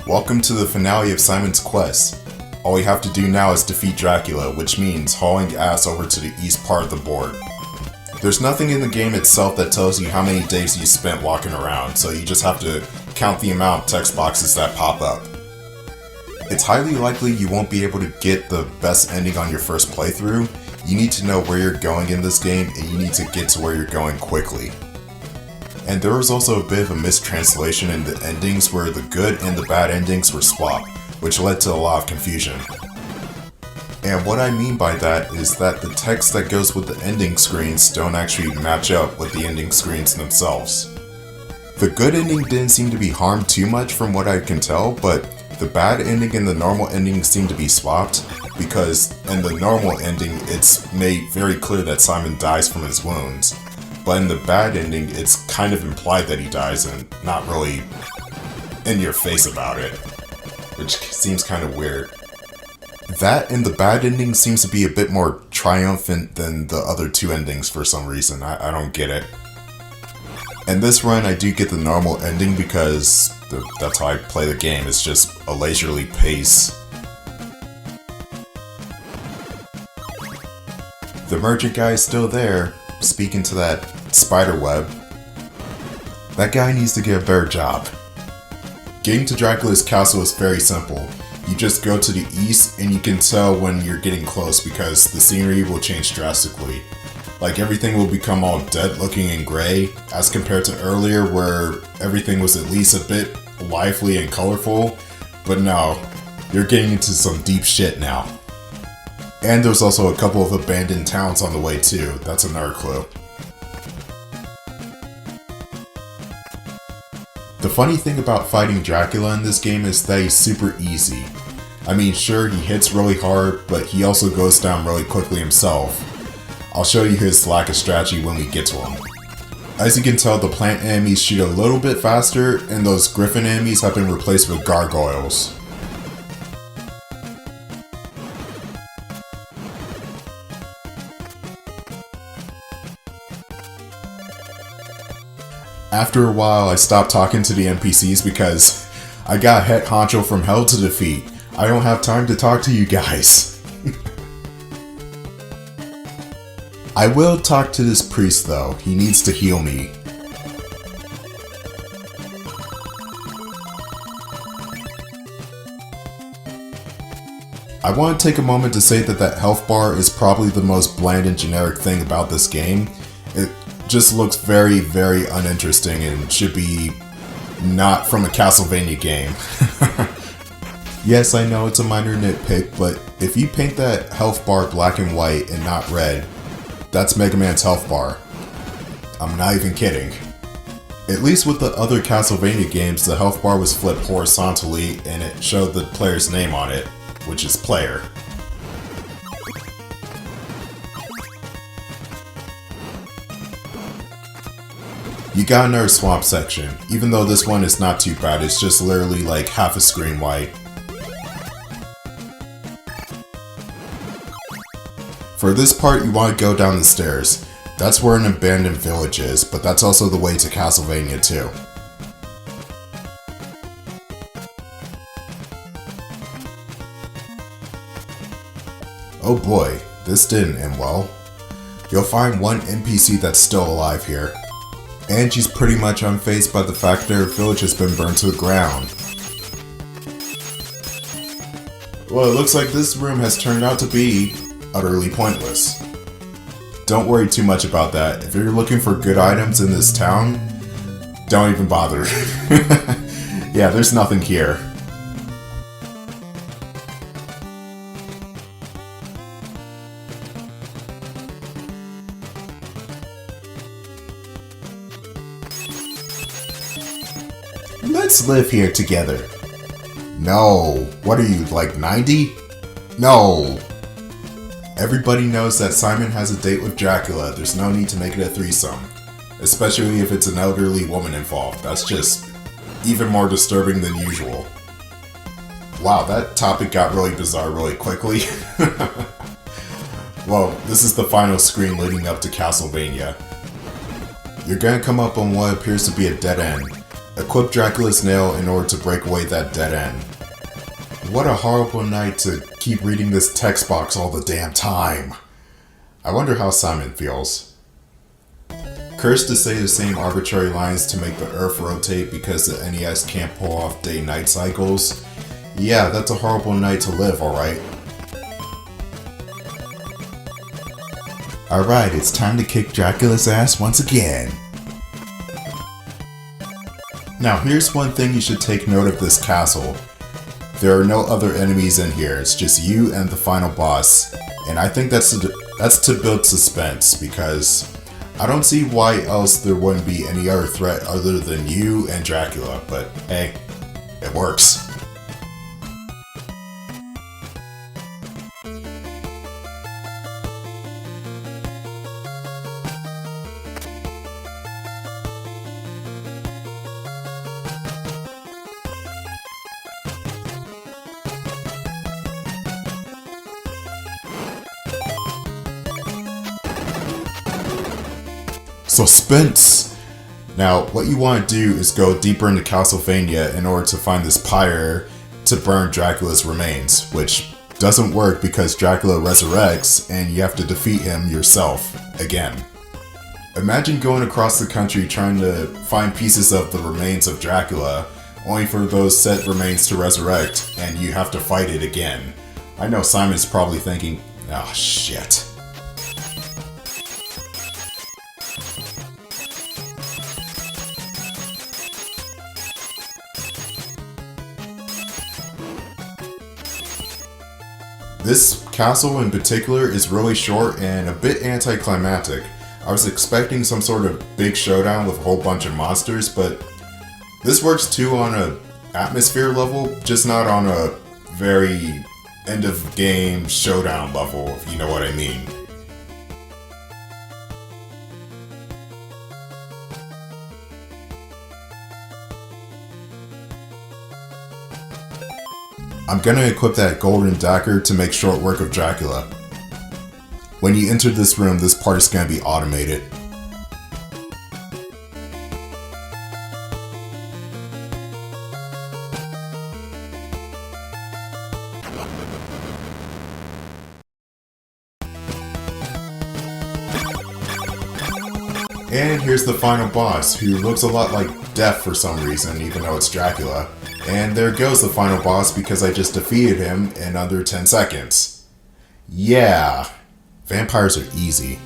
Welcome to the finale of Simon's quest. All we have to do now is defeat Dracula, which means hauling ass over to the east part of the board. There's nothing in the game itself that tells you how many days you spent walking around, so you just have to count the amount of text boxes that pop up. It's highly likely you won't be able to get the best ending on your first playthrough. You need to know where you're going in this game, and you need to get to where you're going quickly. And there was also a bit of a mistranslation in the endings where the good and the bad endings were swapped, which led to a lot of confusion. And what I mean by that is that the text that goes with the ending screens don't actually match up with the ending screens themselves. The good ending didn't seem to be harmed too much from what I can tell, but the bad ending and the normal ending seem to be swapped, because in the normal ending it's made very clear that Simon dies from his wounds. But in the bad ending, it's kind of implied that he dies and not really in your face about it, which seems kind of weird. That and the bad ending seems to be a bit more triumphant than the other two endings for some reason. I don't get it. In this run, I do get the normal ending because that's how I play the game. It's just a leisurely pace. The merchant guy is still there, speaking to that spider web. That guy needs to get a better job. Getting to Dracula's castle is very simple. You just go to the east and you can tell when you're getting close because the scenery will change drastically. Like everything will become all dead looking and gray as compared to earlier where everything was at least a bit lively and colorful, but no, you're getting into some deep shit now. And there's also a couple of abandoned towns on the way too, that's another clue. The funny thing about fighting Dracula in this game is that he's super easy. I mean, sure, he hits really hard, but he also goes down really quickly himself. I'll show you his lack of strategy when we get to him. As you can tell, the plant enemies shoot a little bit faster, and those griffin enemies have been replaced with gargoyles. After a while, I stopped talking to the NPCs because I got head honcho from hell to defeat. I don't have time to talk to you guys. I will talk to this priest though, he needs to heal me. I want to take a moment to say that health bar is probably the most bland and generic thing about this game. It just looks very, very uninteresting and should be not from a Castlevania game. Yes, I know it's a minor nitpick, but if you paint that health bar black and white and not red, that's Mega Man's health bar. I'm not even kidding. At least with the other Castlevania games, the health bar was flipped horizontally and it showed the player's name on it, which is player. You got another swamp section. Even though this one is not too bad, it's just literally like half a screen white. For this part, you want to go down the stairs. That's where an abandoned village is, but that's also the way to Castlevania too. Oh boy, this didn't end well. You'll find one NPC that's still alive here. And she's pretty much unfazed by the fact that her village has been burned to the ground. Well, it looks like this room has turned out to be utterly pointless. Don't worry too much about that. If you're looking for good items in this town, don't even bother. Yeah, there's nothing here. Let's live here together. No. What are you, like 90? No. Everybody knows that Simon has a date with Dracula. There's no need to make it a threesome. Especially if it's an elderly woman involved. That's just even more disturbing than usual. Wow, that topic got really bizarre really quickly. Well, this is the final screen leading up to Castlevania. You're gonna come up on what appears to be a dead end. Equip Dracula's nail in order to break away that dead end. What a horrible night to keep reading this text box all the damn time. I wonder how Simon feels. Cursed to say the same arbitrary lines to make the Earth rotate because the NES can't pull off day-night cycles. Yeah, that's a horrible night to live, alright? Alright, it's time to kick Dracula's ass once again. Now here's one thing you should take note of this castle. There are no other enemies in here, it's just you and the final boss. And I think that's to build suspense, because I don't see why else there wouldn't be any other threat other than you and Dracula, but hey, it works. Suspense! Now, what you want to do is go deeper into Castlevania in order to find this pyre to burn Dracula's remains, which doesn't work because Dracula resurrects and you have to defeat him yourself again. Imagine going across the country trying to find pieces of the remains of Dracula, only for those said remains to resurrect, and you have to fight it again. I know Simon's probably thinking, oh shit. This castle in particular is really short and a bit anticlimactic. I was expecting some sort of big showdown with a whole bunch of monsters, but this works too on a atmosphere level, just not on a very end of game showdown level, if you know what I mean. I'm gonna equip that golden dagger to make short work of Dracula. When you enter this room, this part is gonna be automated. And here's the final boss, who looks a lot like Death for some reason, even though it's Dracula. And there goes the final boss because I just defeated him in under 10 seconds. Yeah, vampires are easy.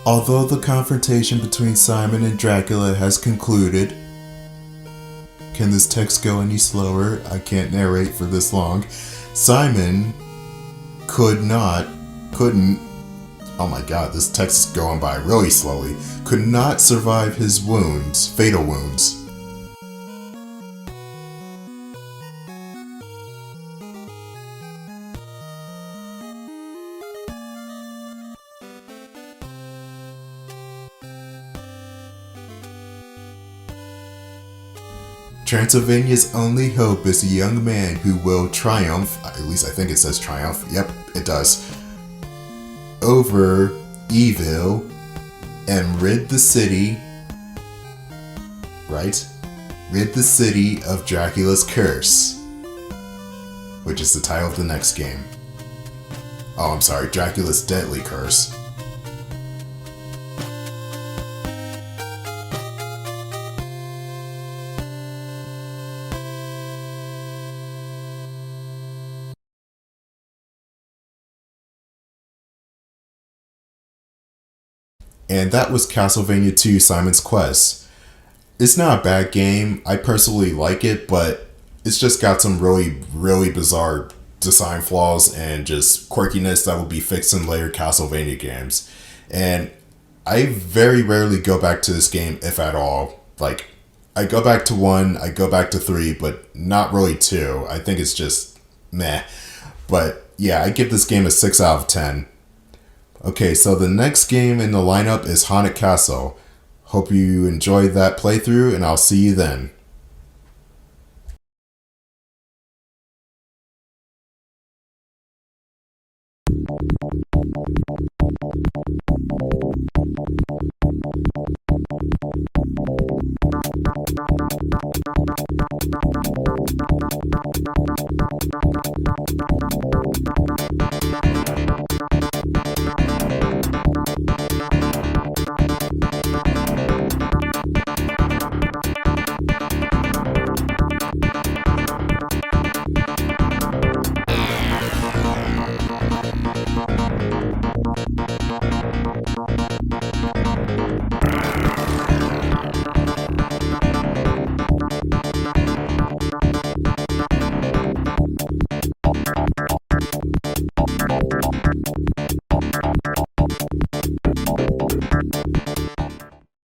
Although the confrontation between Simon and Dracula has concluded, can this text go any slower? I can't narrate for this long. Simon couldn't, oh my god, this text is going by really slowly, could not survive his wounds, fatal wounds. Transylvania's only hope is a young man who will triumph, at least I think it says triumph, yep, it does, over evil and rid the city, right? Rid the city of Dracula's curse, which is the title of the next game. Oh, I'm sorry, Dracula's deadly curse. And that was Castlevania 2 Simon's Quest. It's not a bad game, I personally like it, but it's just got some really bizarre design flaws and just quirkiness that will be fixed in later Castlevania games. And I very rarely go back to this game, if at all. Like, I go back to 1, I go back to 3, but not really 2. I think it's just meh. But yeah, I give this game a 6 out of 10. Okay, so the next game in the lineup is Haunted Castle. Hope you enjoyed that playthrough, and I'll see you then.